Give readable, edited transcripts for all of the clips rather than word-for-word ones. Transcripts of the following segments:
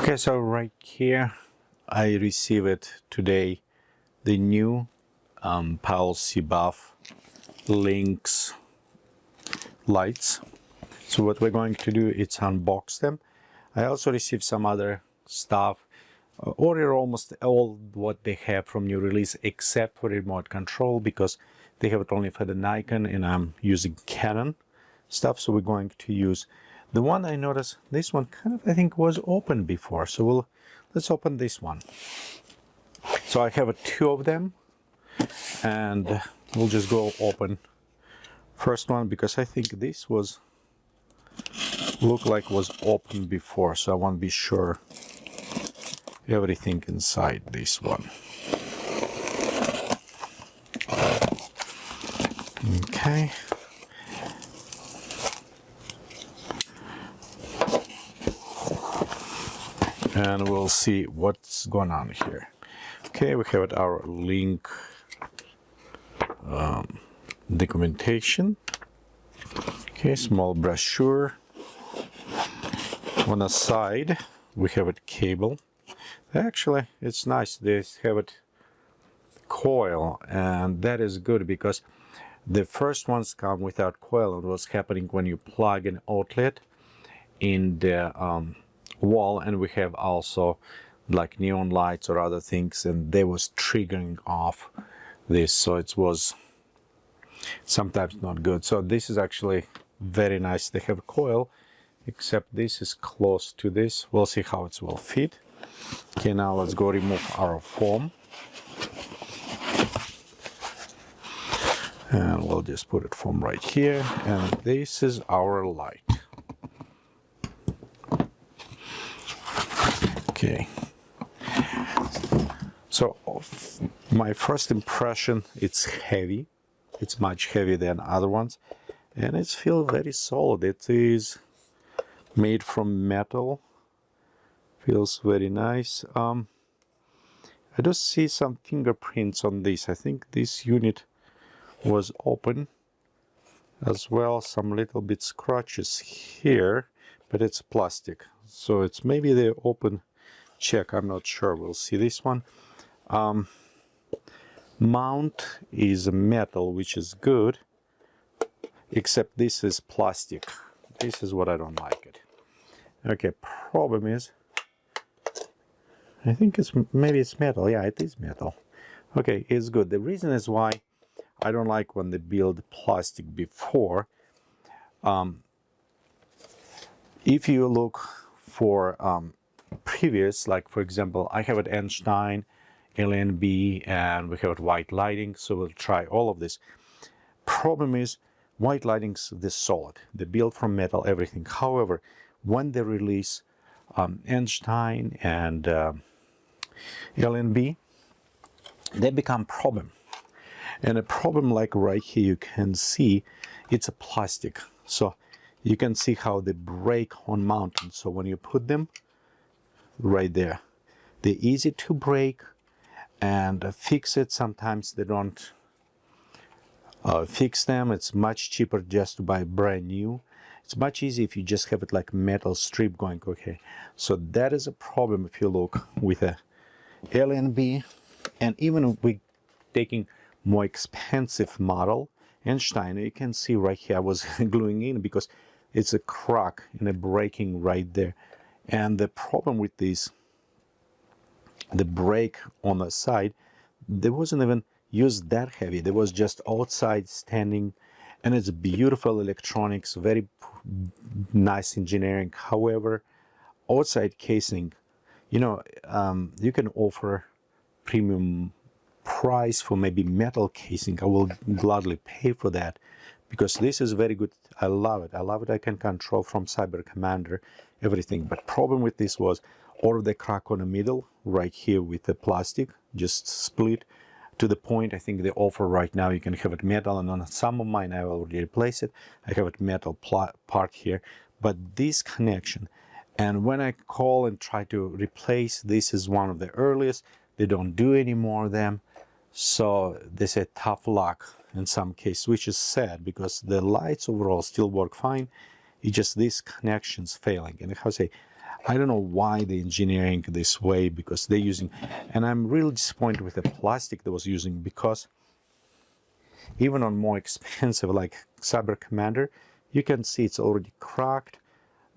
Okay, so right here I received today the new Pulse buff Lynx lights. So what we're going to do is unbox them. I also received some other stuff, order almost all what they have from new release except for remote control, because they have it only for the Nikon and I'm using Canon stuff. So we're going to use the one. I noticed this one kind of, I think, was open before, so let's open this one. So I have two of them and we'll just go open first one, because I think this was looked like was open before, so I want to be sure everything inside this one. Okay. And we'll see what's going on here. Okay, we have our link documentation. Okay, small brochure. On the side, we have a cable. Actually, it's nice. They have it coil, and that is good because the first ones come without coil. And what's happening when you plug an outlet in the wall, and we have also like neon lights or other things, and they was triggering off this, so it was sometimes not good. So this is actually very nice. They have a coil, except this is close to this. We'll see how it will fit. Okay, now let's go remove our foam, and we'll just put it foam right here, and this is our light. Okay, so my first impression, it's heavy. It's much heavier than other ones, and it feels very solid. It is made from metal. Feels very nice. I do see some fingerprints on this. I think this unit was open as well. Some little bit scratches here, but it's plastic, so it's maybe the open check. I'm not sure. We'll see this one. Mount is metal, which is good, except this is plastic. This is what I don't like it. Okay, problem is, I think maybe it's metal. Yeah, it is metal. Okay, it's good. The reason is why I don't like when they build plastic before. If you look for previous, like for example, I have an Einstein, LNB, and we have white lighting, so we'll try all of this. Problem is, white lighting's this solid. They build from metal, everything. However, when they release Einstein and LNB, they become problem. And a problem like right here, you can see it's a plastic. So you can see how they break on mountain. So when you put them right there, they're easy to break and fix it. Sometimes they don't fix them. It's much cheaper just to buy brand new. It's much easier if you just have it like metal strip going. Okay, so that is a problem if you look with a LNB, and even with taking more expensive model Einstein, you can see right here I was gluing in because it's a crack and a breaking right there. And the problem with this, the break on the side, there wasn't even used that heavy. There was just outside standing, and it's beautiful electronics, very nice engineering. However, outside casing, you know, you can offer premium price for maybe metal casing. I will gladly pay for that because this is very good. I love it. I love it. I can control from Cyber Commander everything. But problem with this was all of the crack on the middle right here with the plastic just split to the point. I think they offer right now you can have it metal, and on some of mine I already replaced it. I have it metal part here, but this connection, and when I call and try to replace, this is one of the earliest. They don't do any more of them, so they say tough luck in some cases, which is sad because the lights overall still work fine. It's just these connections failing. And how to say, I don't know why they're engineering this way, because they're using, and I'm really disappointed with the plastic they was using, because even on more expensive like Cyber Commander, you can see it's already cracked.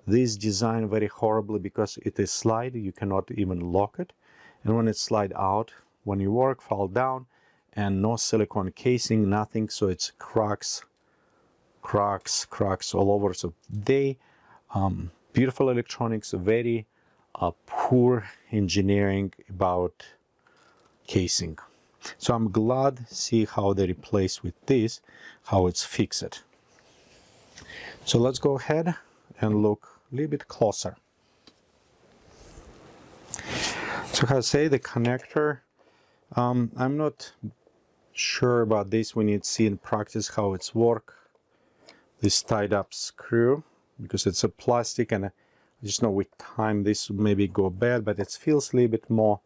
This design very horribly because it is slide, you cannot even lock it, and when it slide out, when you work, fall down, and no silicone casing, nothing, so it's cracks all over. So they beautiful electronics, very poor engineering about casing. So I'm glad see how they replace with this, how it's fixed. So let's go ahead and look a little bit closer. So how I say the connector, I'm not sure about this. We need to see in practice how it's work. This tied up screw, because it's a plastic, and I just know with time this maybe go bad, but it feels a little bit more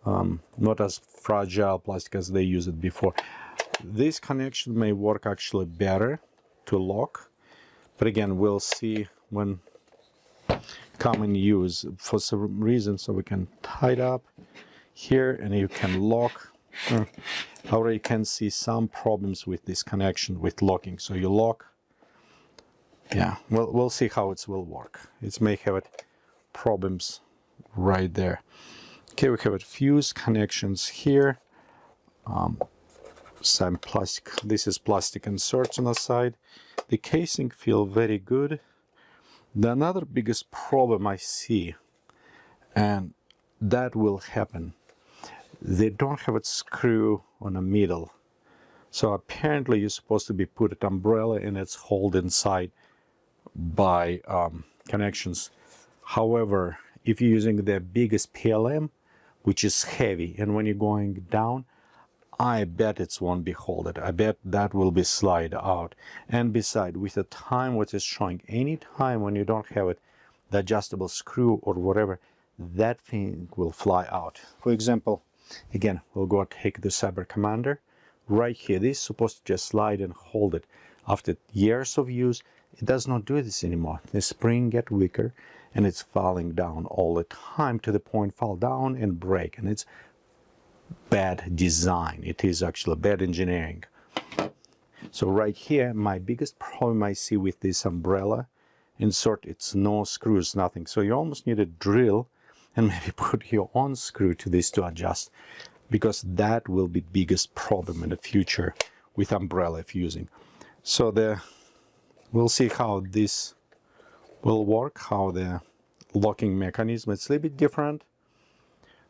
not as fragile plastic as they used it before. This connection may work actually better to lock, but again we'll see when come in use for some reason. So we can tie it up here and you can lock. Already can see some problems with this connection with locking. So you lock. Yeah, we'll see how it will work. It may have problems right there. Okay, we have a fuse connections here. Some plastic. This is plastic inserts on the side. The casing feel very good. The another biggest problem I see, and that will happen, they don't have a screw on the middle. So apparently you're supposed to be put an umbrella and it's held inside by connections. However, if you're using the biggest PLM, which is heavy, and when you're going down, I bet it won't be holded. I bet that will be slide out. And beside, with the time what is showing, any time when you don't have it, the adjustable screw or whatever, that thing will fly out. For example, again, we'll go take the Cyber Commander. Right here, this is supposed to just slide and hold it. After years of use, it does not do this anymore. The spring get weaker and it's falling down all the time, to the point fall down and break. And it's bad design. It is actually bad engineering. So right here, my biggest problem I see with this umbrella insert, it's no screws, nothing. So you almost need a drill and maybe put your own screw to this to adjust, because that will be biggest problem in the future with umbrella if using. So we'll see how this will work, how the locking mechanism, it's a little bit different.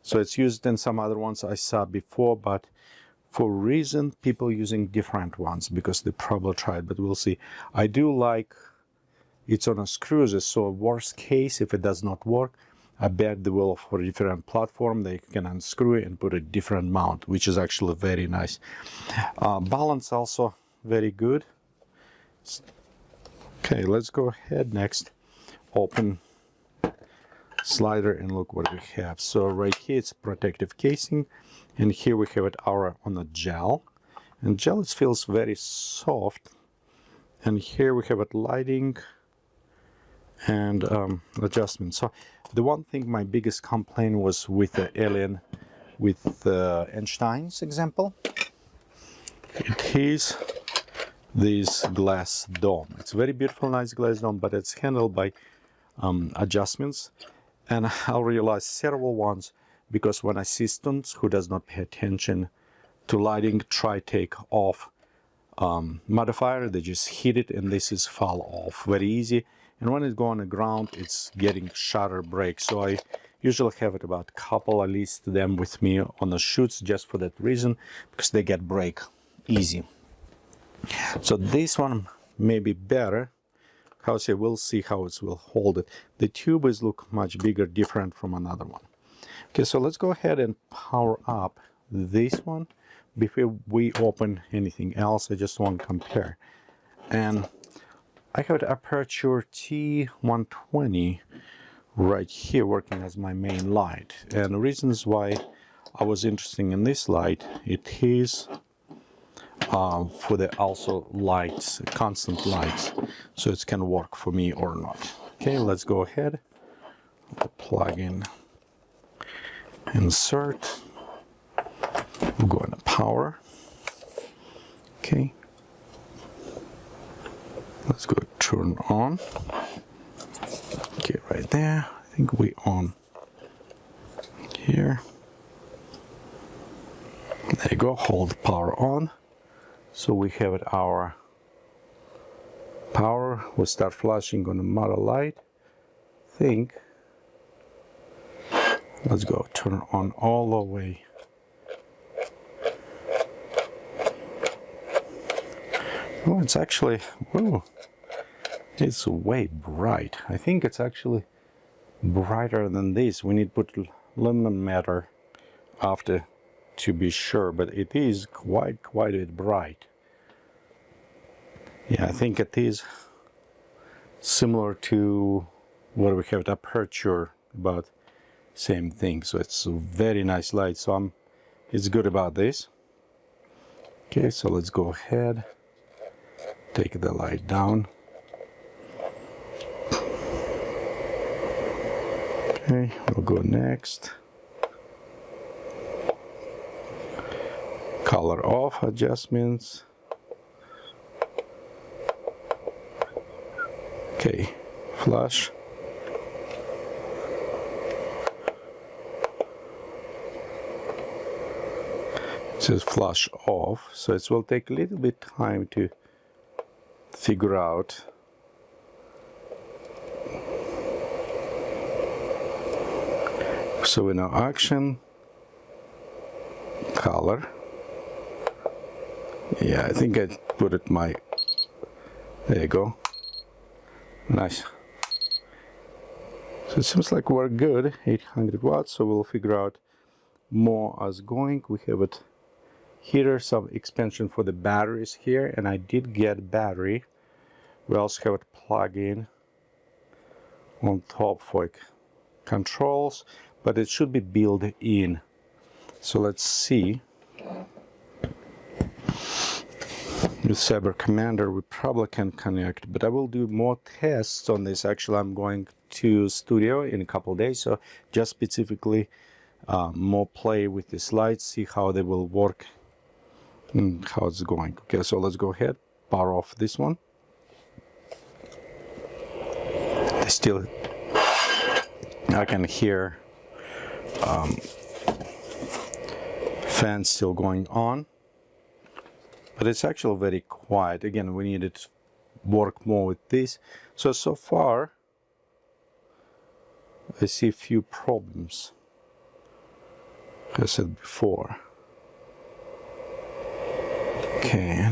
So it's used in some other ones I saw before, but for reason people using different ones because they probably tried, but we'll see. I do like it's on a screws, so worst case if it does not work, I bet they will, for a different platform, they can unscrew it and put a different mount, which is actually very nice. Balance also very good. Okay, let's go ahead next. Open slider and look what we have. So right here it's protective casing, and here we have it on a gel, and gel it feels very soft. And here we have it lighting and adjustment. So the one thing, my biggest complaint was with the Alien, with Einstein's example, it is this glass dome. It's very beautiful, nice glass dome, but it's handled by adjustments. And I'll realize several ones, because when assistants who does not pay attention to lighting try take off modifier, they just hit it and this is fall off very easy. And when it go on the ground, it's getting shutter break. So I usually have it about a couple, at least them with me on the shoots, just for that reason, because they get break easy. So this one may be better. How say, we'll see how it will hold it. The tube is look much bigger, different from another one. Okay, so let's go ahead and power up this one. Before we open anything else, I just want to compare. And I have the Aperture T120 right here working as my main light. And the reasons why I was interested in this light, it is for the also lights, constant lights, so it can work for me or not. Okay, let's go ahead, plug in, insert, we'll go into power. Okay, let's go turn on. Okay, right there, I think we on here. There you go, hold power on. So we have it, our power will start flashing on the model light. Think, let's go turn on all the way. Oh, it's actually, whoa, it's way bright. I think it's actually brighter than this. We need to put aluminum matter after to be sure, but it is quite a bit bright. Yeah, I think it is similar to what we have at aperture, about same thing. So it's a very nice light, so it's good about this. Okay, so let's go ahead, take the light down. Okay, we'll go next. Color off adjustments. Okay, flash. It says flash off, so it will take a little bit time to figure out. So in our action, color. Yeah, I think I put it there you go. Nice. So it seems like we're good, 800 watts, so we'll figure out more as going. We have it here, some expansion for the batteries here, and I did get battery. We also have it plug in on top for controls, but it should be built in. So let's see. With Cyber Commander we probably can connect, but I will do more tests on this. Actually, I'm going to studio in a couple of days, so just specifically more play with these lights, see how they will work and how it's going. Okay, so let's go ahead, power off this one. I can hear fans still going on. But it's actually very quiet. Again, we needed to work more with this. So far, I see a few problems, as I said before. Okay.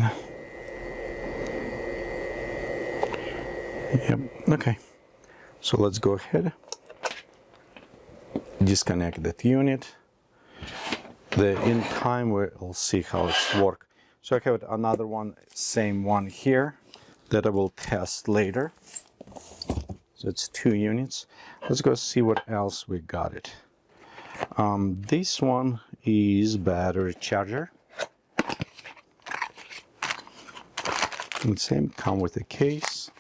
Yep, okay. So let's go ahead, disconnect that unit. In time we'll see how it's work. So I have another one, same one here, that I will test later. So it's 2 units. Let's go see what else we got it. This one is battery charger. And same, come with a case.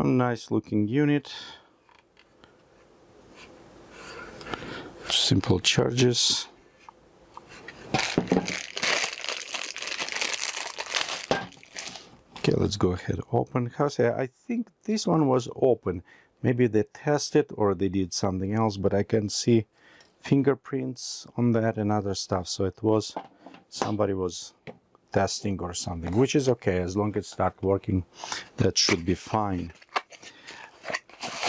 Nice looking unit. Simple charges. Okay, let's go ahead, open. I think this one was open. Maybe they tested or they did something else, but I can see fingerprints on that and other stuff. So it was, somebody was testing or something, which is okay. As long as it starts working, that should be fine.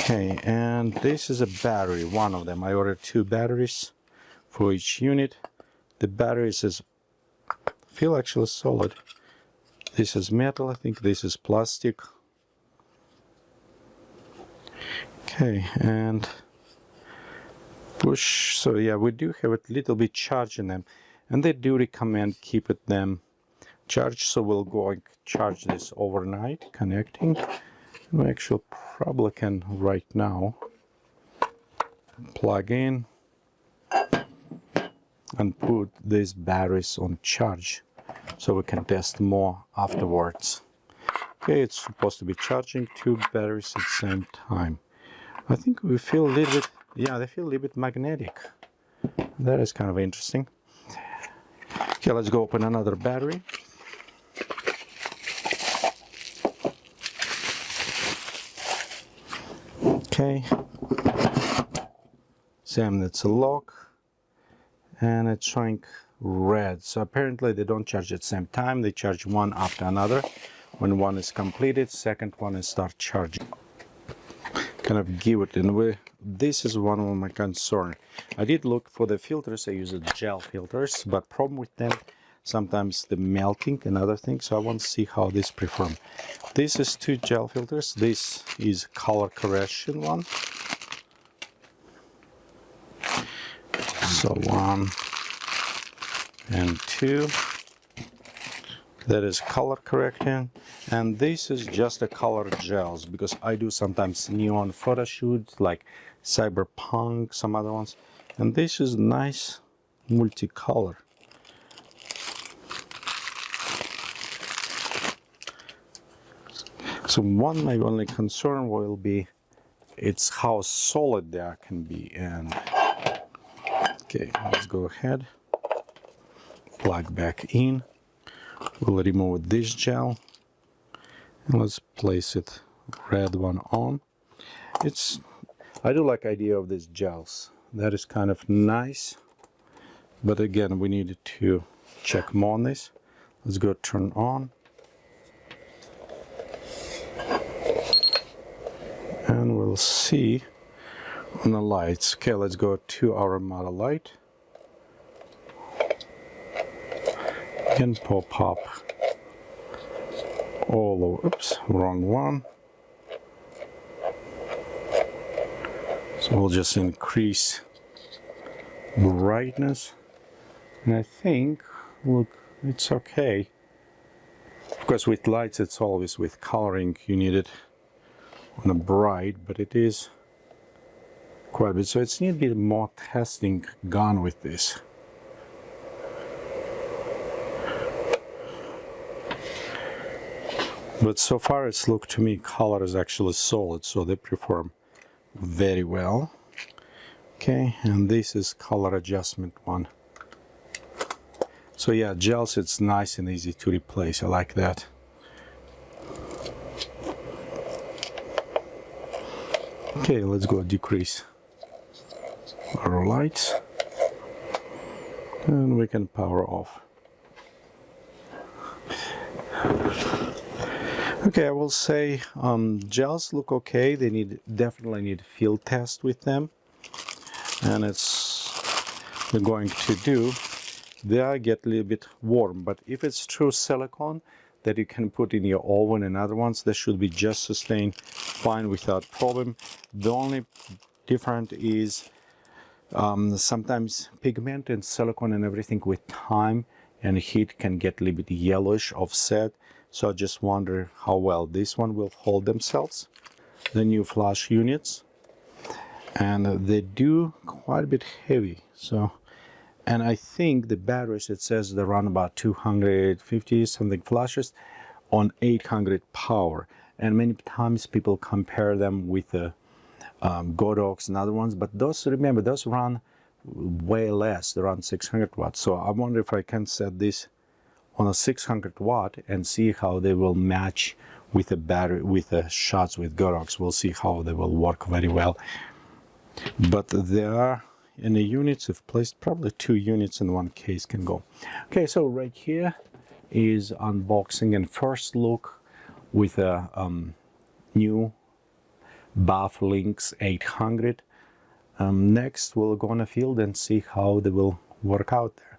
Okay, and this is a battery, one of them. I ordered 2 batteries for each unit. The batteries feel actually solid. This is metal, I think this is plastic. Okay, and push. So yeah, we do have a little bit charge in them, and they do recommend keep them charged. So we'll go and charge this overnight, connecting. We actually probably can right now plug in. and put these batteries on charge so we can test more afterwards. Okay, it's supposed to be charging 2 batteries at the same time. I think we feel a little bit, yeah, they feel a little bit magnetic. That is kind of interesting. Okay, let's go open another battery. Okay, same, that's a lock, and it's showing red. So apparently they don't charge at the same time, they charge one after another. When one is completed, second one is start charging. Kind of give it, and this is one of my concern. I did look for the filters, I use gel filters, but problem with them, sometimes the melting and other things, so I want to see how this perform. This is 2 gel filters, this is color correction one. So 1 and 2. That is color correcting, and this is just a color gels because I do sometimes neon photo shoots like cyberpunk, some other ones, and this is nice multicolor. So one my only concern will be it's how solid they can be. And okay, let's go ahead, plug back in. We'll remove this gel and let's place it, red one on. I do like idea of these gels. That is kind of nice, but again we need to check more on this. Let's go turn on, and we'll see on the lights. Okay, let's go to our model light. Can pop up all over. Oops, wrong one. So we'll just increase brightness, and I think, look, it's okay. Of course, with lights, it's always with coloring, you need it on a bright, but it is quite a bit. So it's need a bit more testing gone with this. But so far it's looked to me color is actually solid, so they perform very well. Okay, and this is color adjustment one. So yeah, gels, it's nice and easy to replace. I like that. Okay, let's go decrease our lights, and we can power off. Okay, I will say gels look okay. They definitely need field test with them, and we're going to do. They get a little bit warm, but if it's true silicone that you can put in your oven and other ones, they should be just sustained fine without problem. The only different is sometimes pigment and silicone and everything with time and heat can get a little bit yellowish offset. So I just wonder how well this one will hold themselves. The new flash units, and they do quite a bit heavy. So, and I think the batteries, it says they run about 250 something flashes on 800 power. And many times people compare them with the Godox and other ones, but those, remember, those run way less. They run 600 watts. So I wonder if I can set this on a 600 watt and see how they will match with the battery, with the shots with Godox. We'll see how they will work very well. But there are in the units, I've placed probably 2 units in one case can go. Okay, so right here is unboxing and first look with a new Buff Lynx 800. Next we'll go on a field and see how they will work out there.